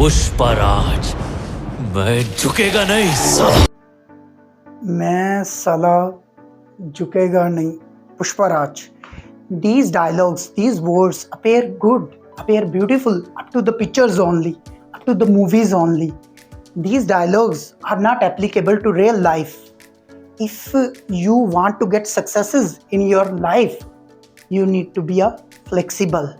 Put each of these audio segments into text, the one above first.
पुष्पराज, मैं झुकेगा नहीं साला। मैं साला झुकेगा नहीं, Pushparaj. These dialogues, these words appear good, appear beautiful up to the pictures only, up to the movies only. These dialogues are not applicable to real life. If you want to get successes in your life, you need to be flexible.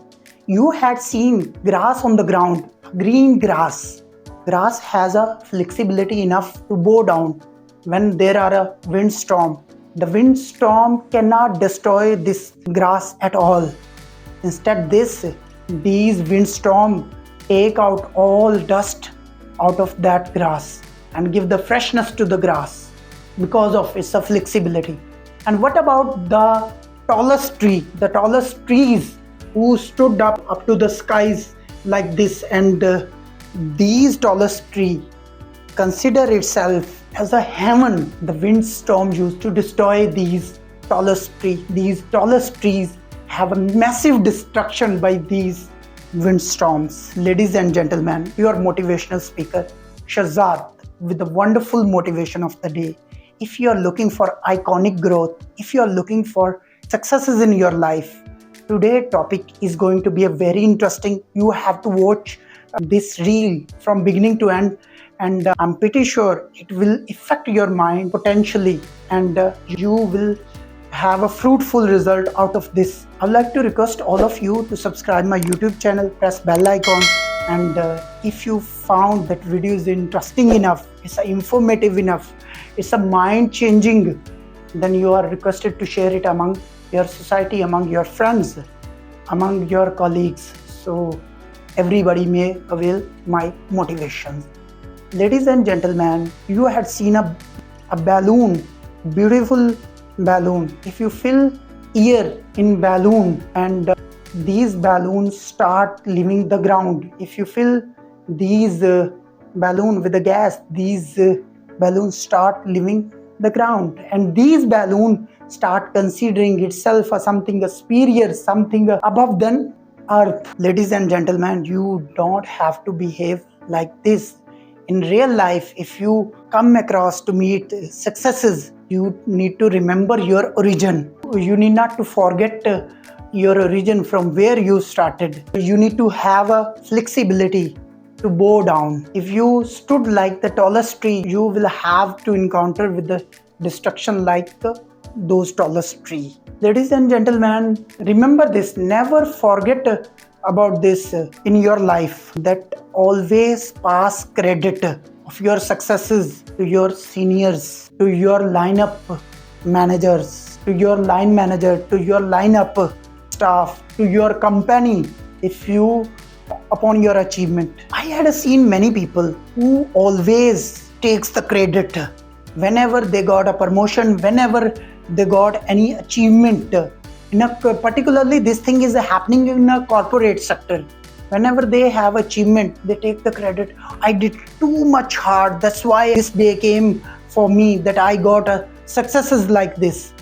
You had seen grass on the ground, green grass. Grass has a flexibility enough to bow down when there are a windstorm. The windstorm cannot destroy this grass at all. Instead, these windstorm take out all dust out of that grass and give the freshness to the grass because of its flexibility. And what about the tallest tree? The tallest trees who stood up to the skies like this, and these tallest tree consider itself as a heaven. The windstorm used to destroy these tallest trees. These tallest trees have a massive destruction by these windstorms. Ladies and gentlemen, your motivational speaker Shahzad with the wonderful motivation of the day. If you are looking for iconic growth, if you are looking for successes in your life, today's topic is going to be a very interesting. You have to watch this reel from beginning to end, and I'm pretty sure it will affect your mind potentially, and you will have a fruitful result out of this. I'd like to request all of you to subscribe my YouTube channel, press bell icon, and if you found that video is interesting enough, it's informative enough, it's a mind changing, then you are requested to share it among your society, among your friends, among your colleagues, so everybody may avail my motivation. Ladies and gentlemen, you had seen a balloon, beautiful balloon. If you fill air in balloon and these balloons start leaving the ground, if you fill these balloon with the gas, these balloons start leaving the ground, and these balloons start considering itself as something superior, something above than earth. Ladies and gentlemen, you don't have to behave like this. In real life, if you come across to meet successes, you need to remember your origin. You need not to forget your origin from where you started. You need to have a flexibility to bow down. If you stood like the tallest tree, you will have to encounter with the destruction like those tallest tree. Ladies and gentlemen, remember this. Never forget about this in your life, that always pass credit of your successes to your seniors, to your lineup managers, to your line manager, to your lineup staff, to your company. If you upon your achievement, I had seen many people who always takes the credit whenever they got a promotion, whenever they got any achievement. Particularly this thing is happening in a corporate sector. Whenever they have achievement, they take the credit. I did too much hard. That's why this day came for me, that I got successes like this.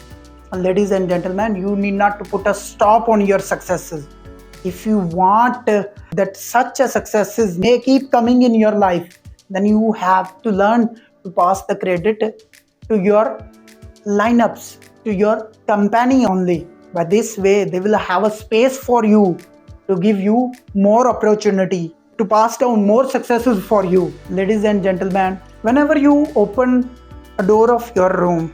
Ladies and gentlemen, you need not to put a stop on your successes. If you want that such a successes may keep coming in your life, then you have to learn to pass the credit to your lineups, to your company only. By this way, they will have a space for you to give you more opportunity, to pass down more successes for you. Ladies and gentlemen, whenever you open a door of your room,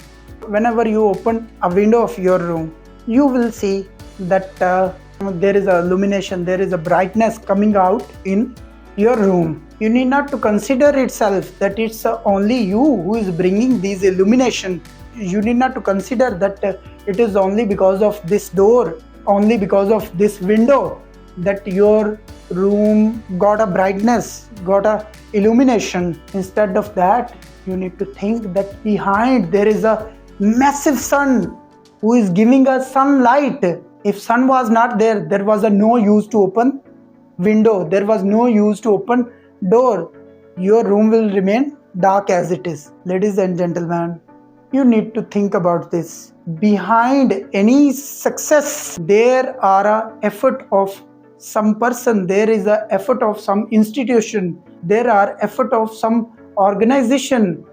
whenever you open a window of your room, you will see that there is a illumination, there is a brightness coming out in your room. You need not to consider itself that it's only you who is bringing these illumination. You need not to consider that it is only because of this door, only because of this window that your room got a brightness, got a illumination. Instead of that, you need to think that behind there is a massive sun who is giving us sunlight. If sun was not there, there was no use to open window, there was no use to open door. Your room will remain dark as it is. Ladies and gentlemen, you need to think about this. Behind any success, there are an effort of some person, there is an effort of some institution, there are effort of some organization,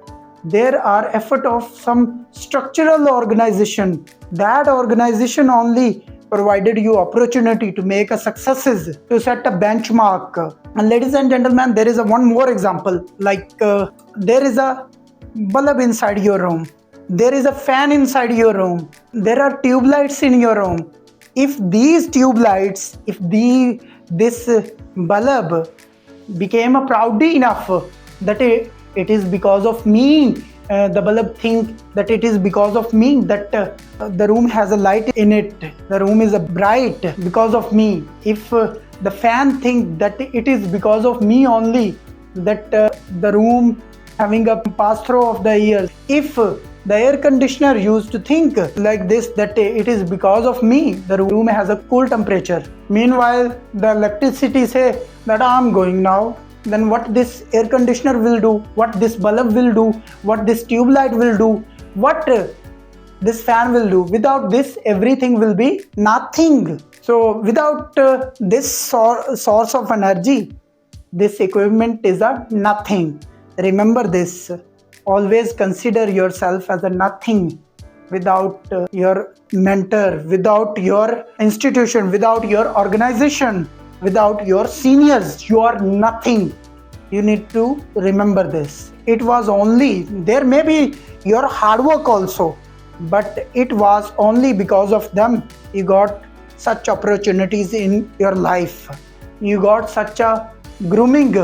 there are effort of some structural organization. That organization only provided you opportunity to make a successes, to set a benchmark. And ladies and gentlemen, there is a one more example, like there is a bulb inside your room, there is a fan inside your room, there are tube lights in your room. If these tube lights, if this bulb became a proudy enough that it is because of me, the bulb think that it is because of me that the room has a light in it, the room is bright because of me. If the fan think that it is because of me only that the room having a pass through of the air, if the air conditioner used to think like this, that it is because of me the room has a cool temperature, meanwhile the electricity say that I am going now, then what this air conditioner will do, what this bulb will do, what this tube light will do, what this fan will do? Without this, everything will be nothing. So without this source of energy, this equipment is a nothing. Remember this. Always consider yourself as a nothing. Without your mentor, without your institution, without your organization, without your seniors, you are nothing. You need to remember this. It was only, there may be your hard work also, but it was only because of them you got such opportunities in your life. You got such a grooming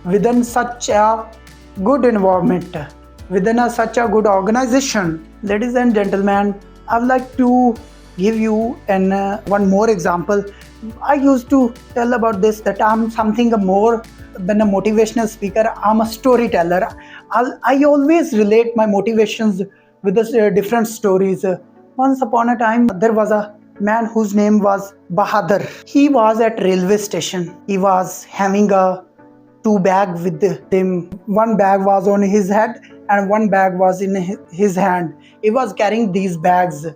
within such a good environment, within such a good organization. Ladies and gentlemen, I would like to give you one more example. I used to tell about this that I'm something more than a motivational speaker. I'm a storyteller. I always relate my motivations with the different stories. Once upon a time, there was a man whose name was Bahadur. He was at railway station. He was having two bags with him. One bag was on his head and one bag was in his hand. He was carrying these bags.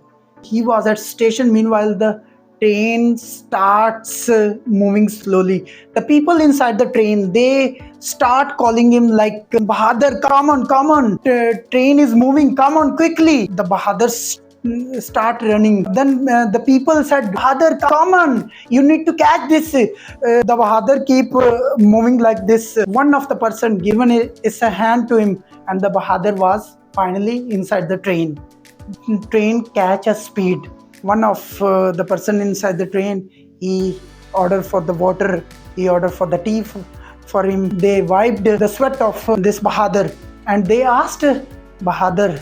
He was at station. Meanwhile, the train starts moving slowly. The people inside the train, they start calling him like, Bahadur, come on, train is moving, come on quickly. The Bahadur start running. Then the people said, Bahadur, come on, you need to catch this. The Bahadur keep moving like this. One of the person given is a hand to him and the Bahadur was finally inside the train. Train catch a speed. One of the person inside the train, he ordered for the water, he ordered for the tea for him. They wiped the sweat of this Bahadur and they asked Bahadur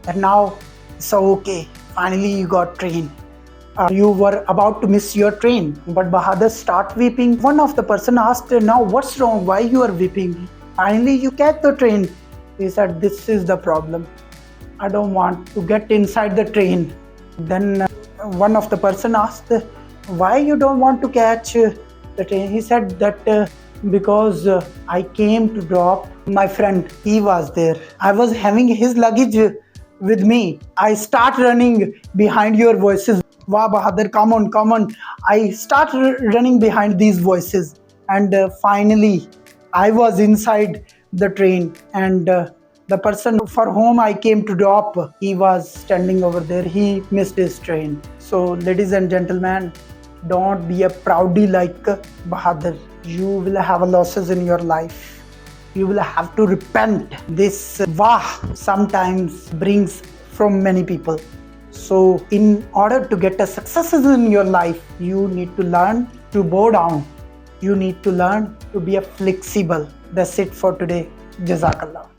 that now so okay, finally you got train. You were about to miss your train, but Bahadur start weeping. One of the person asked, now what's wrong, why you are weeping? Finally you catch the train. He said, this is the problem, I don't want to get inside the train. Then one of the person asked, why you don't want to catch the train? He said that because I came to drop my friend. He was there. I was having his luggage with me. I start running behind your voices. Wow, Bahadur, come on. I start running behind these voices. And finally, I was inside the train and the person for whom I came to drop, he was standing over there. He missed his train. So, ladies and gentlemen, don't be a proudy like Bahadur. You will have losses in your life. You will have to repent. This sometimes brings from many people. So, in order to get a successes in your life, you need to learn to bow down. You need to learn to be a flexible. That's it for today. Jazakallah.